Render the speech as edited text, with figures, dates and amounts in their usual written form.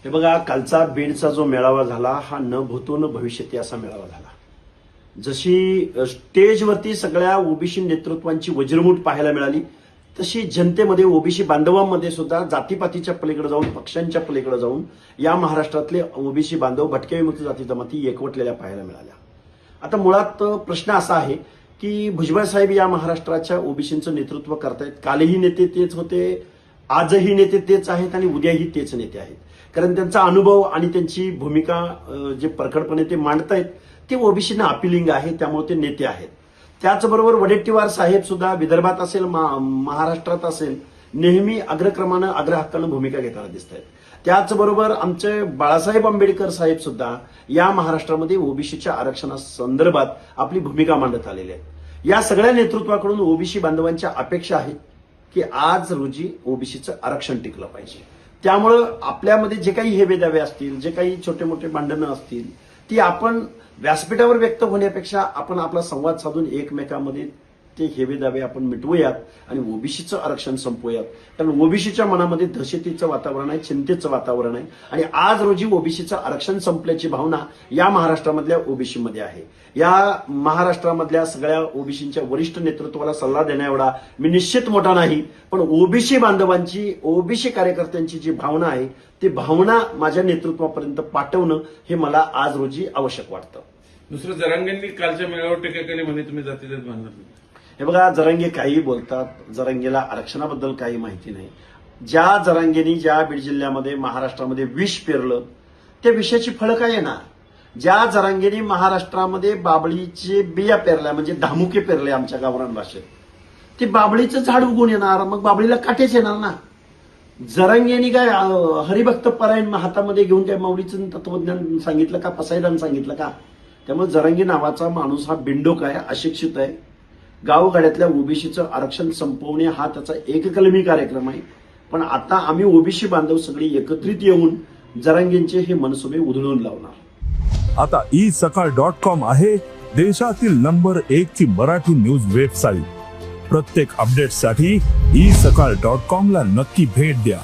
हे बघा, कालचा बीडचा जो मेळावा झाला हा न भूतो न भविष्यती असा मेळावा झाला. जशी स्टेजवरती सगळ्या ओबीसी नेतृत्वांची वज्रमूठ पाहायला मिळाली, तशी जनतेमध्ये ओबीसी बांधवांमध्ये सुद्धा जातीपातीच्या पलीकडे जाऊन, पक्षांच्या पलीकडे जाऊन या महाराष्ट्रातले ओबीसी बांधव भटक्या विमुक्त जाती जमाती एकवटलेल्या पाहायला मिळाल्या. आता मुळात प्रश्न असा आहे की भुजबळ साहेब या महाराष्ट्राच्या ओबीसींचं नेतृत्व करतायत. कालही नेते तेच होते, आजही नेते तेच आहेत आणि उद्याही तेच नेते आहेत. कारण त्यांचा अनुभव आणि त्यांची भूमिका जे परखडपणे ते मांडतायत ते ओबीसींना अपिलिंग आहे, त्यामुळे ते नेते आहेत. त्याचबरोबर वडेट्टीवार साहेब सुद्धा विदर्भात असेल, महाराष्ट्रात असेल, नेहमी अग्रक्रमानं अग्रहक्कानं भूमिका घेताना दिसत आहेत. त्याचबरोबर आमचे बाळासाहेब आंबेडकर साहेब सुद्धा या महाराष्ट्रामध्ये ओबीसीच्या आरक्षणासंदर्भात आपली भूमिका मांडत आलेली आहे. या सगळ्या नेतृत्वाकडून ओबीसी बांधवांच्या अपेक्षा आहेत की आज रोजी ओबीसीचं आरक्षण टिकलं पाहिजे. त्यामुळं आपल्यामध्ये जे काही हेवेदावे असतील, जे काही छोटे मोठे भांडणं असतील, ती आपण व्यासपीठावर व्यक्त होण्यापेक्षा आपण आपला संवाद साधून एकमेकांमध्ये ते हेवेदावे आपण मिटवूयात आणि ओबीसीचं आरक्षण संपवूयात. कारण ओबीसीच्या मनामध्ये दहशतीचं वातावरण आहे, चिंतेचं वातावरण आहे आणि आज रोजी ओबीसीचं आरक्षण संपल्याची भावना या महाराष्ट्रामधल्या ओबीसीमध्ये आहे. या महाराष्ट्रामधल्या सगळ्या ओबीसींच्या वरिष्ठ नेतृत्वाला सल्ला देण्याएवढा मी निश्चित मोठा नाही, पण ओबीसी बांधवांची, ओबीसी कार्यकर्त्यांची जी भावना आहे ती भावना माझ्या नेतृत्वापर्यंत पाठवणं हे मला आज रोजी आवश्यक वाटतं. दुसरं, जरांगेंनी कालच्या मेळाव्यावर टीका केली म्हणे तुम्ही जातीजात बांधत नाही. हे बघा, जरांगे काही बोलतात, जरांगेला आरक्षणाबद्दल काही माहिती नाही. ज्या जरांगेनी ज्या बीड जिल्ह्यामध्ये, महाराष्ट्रामध्ये विष पेरलं त्या विषयाची फळं काय येणार? ज्या जरांगेनी महाराष्ट्रामध्ये बाबळीचे बिया पेरल्या, म्हणजे धामुके पेरले आमच्या गावरान भाषेत, ते बाबळीचं झाड उगून येणार, मग बाबळीला काटेच येणार ना. जरांगेनी काय हरिभक्त परायण हातामध्ये घेऊन काय माऊलीचं तत्वज्ञान सांगितलं का, पसायदान सांगितलं का? त्यामुळे जरांगे नावाचा माणूस हा बिंडोक आहे, अशिक्षित आहे. गावगाड्यातल्या ओबीसीचं आरक्षण संपवणे हा त्याचा एककलमी कार्यक्रम आहे. पण आता आम्ही ओबीसी बांधव सगळे एकत्रित येऊन जरांगेंचे हे मनसुबे उधळून लावणार. आता isakal.com आहे देशातील नंबर 1 ची मराठी न्यूज वेबसाईट. प्रत्येक अपडेटसाठी isakal.com ला नक्की भेट द्या.